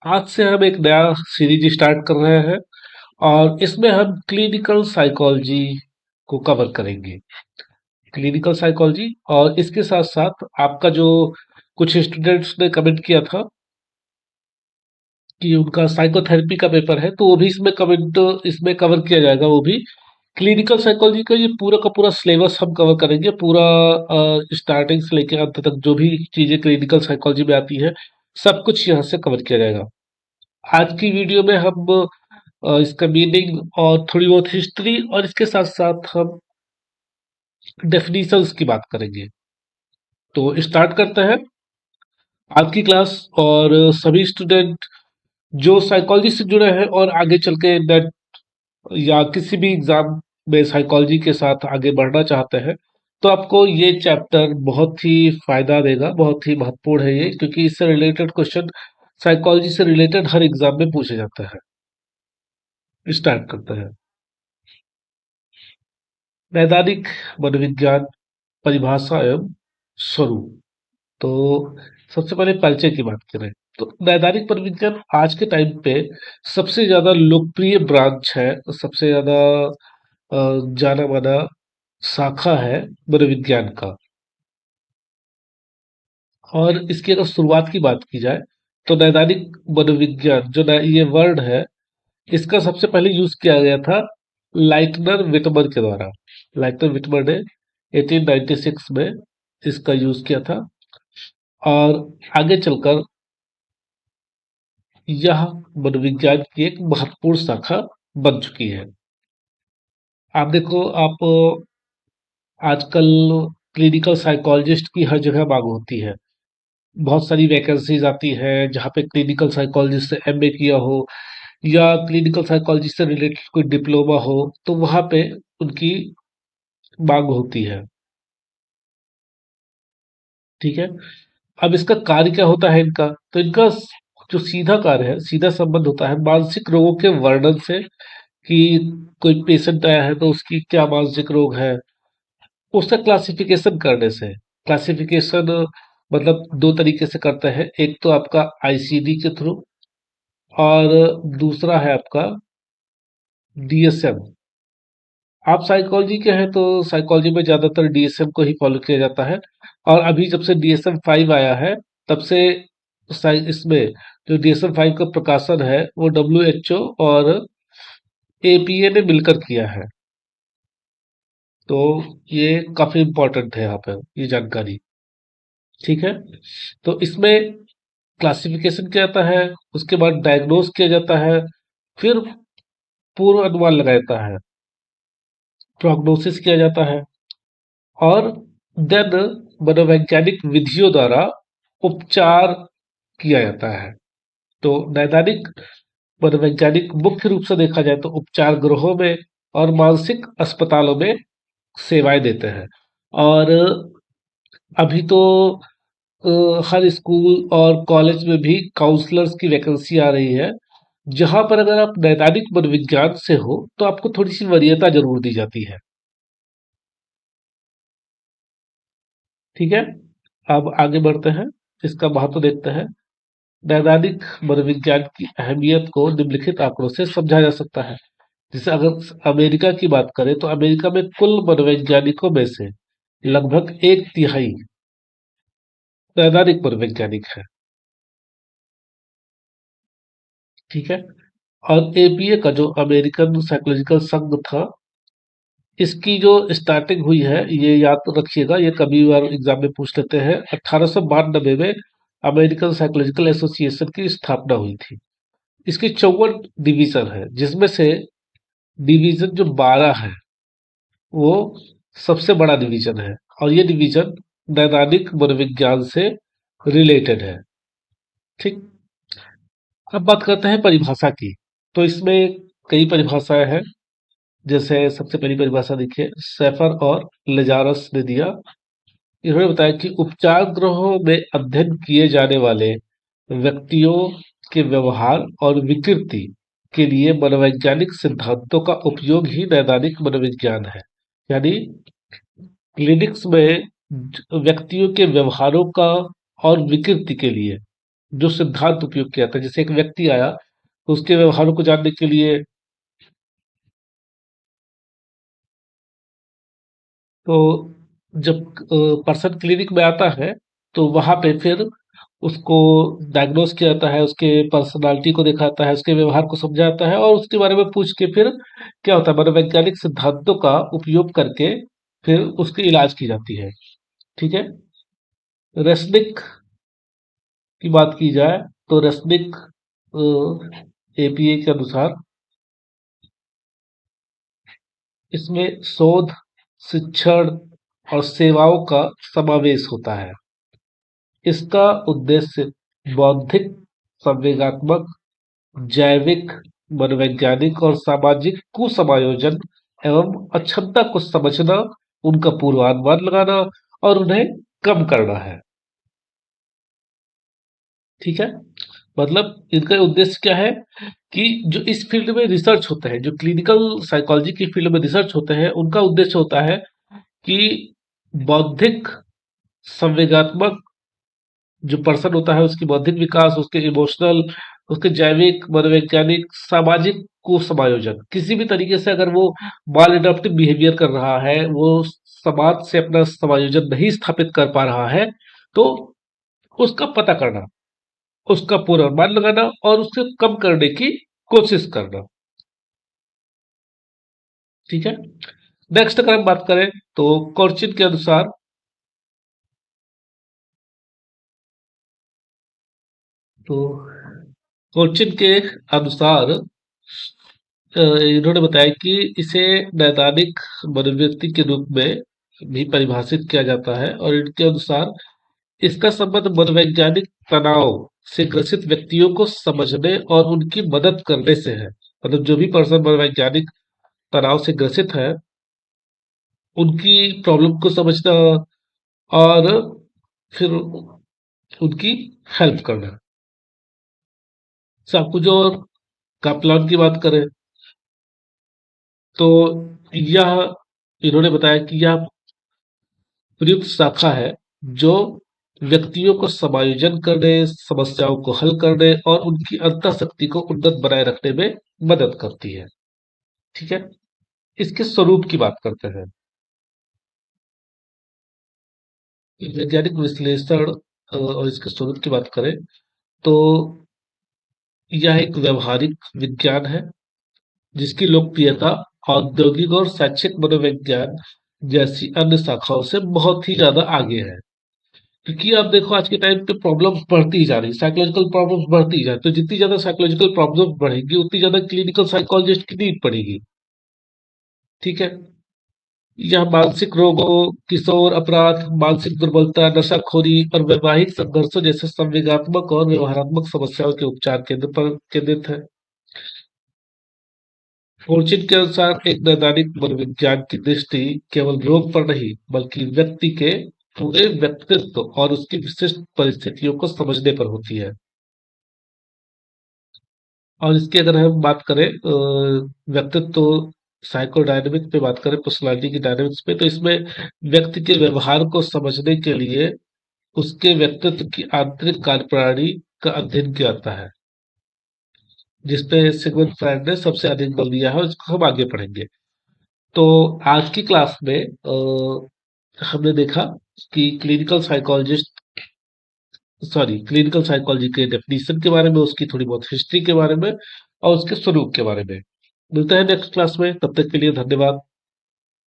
आज से हम एक नया सीरीज स्टार्ट कर रहे हैं और इसमें हम क्लिनिकल साइकोलॉजी को कवर करेंगे। क्लिनिकल साइकोलॉजी और इसके साथ साथ आपका जो कुछ स्टूडेंट्स ने कमेंट किया था कि उनका साइकोथेरेपी का पेपर है, तो वो भी इसमें कवर किया जाएगा। वो भी क्लिनिकल साइकोलॉजी का ये पूरा का पूरा सिलेबस हम कवर करेंगे। पूरा स्टार्टिंग से लेकर अंत तक जो भी चीजें क्लिनिकल साइकोलॉजी में आती है, सब कुछ यहाँ से कवर किया जाएगा। आज की वीडियो में हम इसका मीनिंग और थोड़ी बहुत हिस्ट्री और इसके साथ साथ हम डेफिनेशंस की बात करेंगे। तो स्टार्ट करते हैं आज की क्लास। और सभी स्टूडेंट जो साइकोलॉजी से जुड़े हैं और आगे चल के नेट या किसी भी एग्जाम में साइकोलॉजी के साथ आगे बढ़ना चाहते हैं, तो आपको ये चैप्टर बहुत ही फायदा देगा। बहुत ही महत्वपूर्ण है ये, क्योंकि इससे रिलेटेड क्वेश्चन साइकोलॉजी से रिलेटेड हर एग्जाम में पूछे जाते हैं। स्टार्ट करते हैं। नैदानिक मनोविज्ञान, परिभाषा एवं स्वरूप। तो सबसे पहले परिचय की बात करें तो नैदानिक मनोविज्ञान आज के टाइम पे सबसे ज्यादा लोकप्रिय ब्रांच है, सबसे ज्यादा जाना माना शाखा है मनोविज्ञान का। और इसकी अगर शुरुआत की बात की जाए तो नैदानिक मनोविज्ञान ये वर्ड है, इसका सबसे पहले यूज किया गया था लाइटनर विटमर के द्वारा। लाइटनर विटमर ने 1896 में इसका यूज किया था। और आगे चलकर यह मनोविज्ञान की एक महत्वपूर्ण शाखा बन चुकी है। आप देखो, आप आजकल क्लिनिकल साइकोलॉजिस्ट की हर जगह मांग होती है। बहुत सारी वैकेंसीज आती है जहाँ पे क्लिनिकल साइकोलॉजिस्ट से एमए किया हो या क्लिनिकल साइकोलॉजी से रिलेटेड कोई डिप्लोमा हो, तो वहाँ पे उनकी मांग होती है। ठीक है। अब इसका कार्य क्या होता है इनका? तो इनका जो सीधा कार्य है, सीधा संबंध होता है मानसिक रोगों के वर्णन से, कि कोई पेशेंट आया है तो उसकी क्या मानसिक रोग है, उसका क्लासिफिकेशन करने से। क्लासिफिकेशन मतलब दो तरीके से करते हैं। एक तो आपका आईसीडी के थ्रू और दूसरा है आपका डीएसएम। आप साइकोलॉजी के हैं तो साइकोलॉजी में ज्यादातर डीएसएम को ही फॉलो किया जाता है। और अभी जब से डीएसएम 5 आया है, तब से इसमें जो डीएसएम 5 का प्रकाशन है वो डब्ल्यूएचओ और एपीए ने मिलकर किया है। तो ये काफी इम्पोर्टेंट है यहाँ पर ये जानकारी। ठीक है। तो इसमें क्लासिफिकेशन किया जाता है, उसके बाद डायग्नोज किया जाता है, फिर पूर्व अनुमान लगाया जाता है, प्रोग्नोसिस किया जाता है, और देन मनोवैज्ञानिक विधियों द्वारा उपचार किया जाता है। तो नैदानिक मनोवैज्ञानिक मुख्य रूप से देखा जाए तो उपचार गृहों में और मानसिक अस्पतालों में सेवाएं देते हैं। और अभी तो हर स्कूल और कॉलेज में भी काउंसलर्स की वैकेंसी आ रही है, जहां पर अगर आप नैदानिक मनोविज्ञान से हो तो आपको थोड़ी सी वरीयता जरूर दी जाती है। ठीक है। अब आगे बढ़ते हैं, इसका महत्व देखते हैं। नैदानिक मनोविज्ञान की अहमियत को निम्नलिखित आंकड़ों से समझा जा सकता है। जैसे अगर अमेरिका की बात करें तो अमेरिका में कुल मनोवैज्ञानिकों में से लगभग एक तिहाई नैदानिक मनोवैज्ञानिक है। ठीक है। और एपीए का जो अमेरिकन साइकोलॉजिकल संघ था, इसकी जो स्टार्टिंग हुई है, ये याद तो रखिएगा, ये कभी बार एग्जाम में पूछ लेते हैं। 1892 में अमेरिकन साइकोलॉजिकल एसोसिएशन की स्थापना हुई थी। इसकी 54 डिवीजन है, जिसमें से डिवीजन जो 12 है वो सबसे बड़ा डिवीजन है। और ये डिवीजन नैदानिक मनोविज्ञान से रिलेटेड है। ठीक। अब बात करते हैं परिभाषा की। तो इसमें कई परिभाषाएं हैं। जैसे सबसे पहली परिभाषा देखिए, सेफर और लेजारस ने दिया। इन्होंने बताया कि उपचार गृहों में अध्ययन किए जाने वाले व्यक्तियों के व्यवहार और विकृति के लिए मनोवैज्ञानिक सिद्धांतों का उपयोग ही नैदानिक मनोविज्ञान है। यानी क्लिनिक्स में व्यक्तियों के व्यवहारों का और विकृति के लिए जो सिद्धांत उपयोग किया था। जैसे एक व्यक्ति आया, तो उसके व्यवहारों को जानने के लिए, तो जब पर्सन क्लिनिक में आता है, तो वहां पे फिर उसको डायग्नोस किया जाता है, उसके पर्सनालिटी को दिखाता है, उसके व्यवहार को समझाता है, और उसके बारे में पूछ के फिर क्या होता है, मनोवैज्ञानिक सिद्धांतों का उपयोग करके फिर उसकी इलाज की जाती है। ठीक है। रेसनिक की बात की जाए, तो रेसनिक एपीए के अनुसार इसमें शोध, शिक्षण और सेवाओं का समावेश होता है। इसका उद्देश्य बौद्धिक, संवेगात्मक, जैविक, मनोवैज्ञानिक और सामाजिक कुसमायोजन एवं अक्षमता को समझना, उनका पूर्वानुमान लगाना और उन्हें कम करना है। ठीक है। मतलब इनका उद्देश्य क्या है कि जो इस फील्ड में रिसर्च होते हैं, जो क्लिनिकल साइकोलॉजी की फील्ड में रिसर्च होते हैं, उनका उद्देश्य होता है कि बौद्धिक, संवेगात्मक जो पर्सन होता है, उसकी बौद्धिक विकास, उसके इमोशनल, उसके जैविक, मनोवैज्ञानिक, सामाजिक को समायोजन, किसी भी तरीके से अगर वो माल एडप्टिव बिहेवियर कर रहा है, वो समाज से अपना समायोजन नहीं स्थापित कर पा रहा है, तो उसका पता करना, उसका पूर्वानुमान लगाना और उससे कम करने की कोशिश करना। ठीक है। नेक्स्ट अगर हम बात करें, तो कॉर्चिन के अनुसार, तो कॉर्चिन के अनुसार इन्होंने बताया कि इसे नैदानिक मनोवृत्ति के रूप में भी परिभाषित किया जाता है, और इनके अनुसार इसका संबंध मनोवैज्ञानिक तनाव से ग्रसित व्यक्तियों को समझने और उनकी मदद करने से है। मतलब जो भी पर्सन मनोवैज्ञानिक तनाव से ग्रसित है, उनकी प्रॉब्लम को समझना और फिर उनकी हेल्प करना। साकुजो और कापलान की बात करें, तो यह इन्होंने बताया कि यह प्रयुक्त शाखा है जो व्यक्तियों को समायोजन करने, समस्याओं को हल करने और उनकी अंतःशक्ति को उन्नत बनाए रखने में मदद करती है। ठीक है। इसके स्वरूप की बात करते हैं। वैज्ञानिक विश्लेषण और इसके स्वरूप की बात करें, तो यह एक व्यवहारिक विज्ञान है जिसकी लोकप्रियता औद्योगिक और शैक्षिक मनोविज्ञान जैसी अन्य शाखाओं से बहुत ही ज्यादा आगे है। क्योंकि आप देखो आज के टाइम पे प्रॉब्लम्स बढ़ती ही जा रही, साइकोलॉजिकल प्रॉब्लम्स बढ़ती ही जा रही, तो जितनी ज्यादा साइकोलॉजिकल प्रॉब्लम्स बढ़ेगी, उतनी ज्यादा क्लिनिकल साइकोलॉजिस्ट की नीड पड़ेगी। ठीक है। यह मानसिक रोगों, किशोर अपराध, मानसिक दुर्बलता, नशाखोरी और वैवाहिक संघर्षों जैसे संवेगात्मक और व्यवहारात्मक समस्याओं के उपचार केंद्र पर केंद्रित है। फॉर्च्यून के अनुसार एक नैदानिक मनोविज्ञान की दृष्टि केवल रोग पर नहीं, बल्कि व्यक्ति के पूरे व्यक्तित्व और उसकी विशिष्ट परिस्थितियों को समझने पर होती है। और इसकी अगर हम बात करें व्यक्तित्व साइकोडायनेमिक पे बात करें, पर्सनालिटी की डायनेमिक्स पे, तो इसमें व्यक्ति के व्यवहार को समझने के लिए उसके व्यक्तित्व की आंतरिक कार्यप्रणाली का अध्ययन किया जाता है, जिसपे सिगमंड फ्रायड ने सबसे अधिक बल दिया है, और इसको हम आगे पढ़ेंगे। तो आज की क्लास में हमने देखा कि क्लिनिकल साइकोलॉजी के डेफिनेशन के बारे में, उसकी थोड़ी बहुत हिस्ट्री के बारे में और उसके स्वरूप के बारे में। मिलते हैं नेक्स्ट क्लास में, तब तक के लिए धन्यवाद।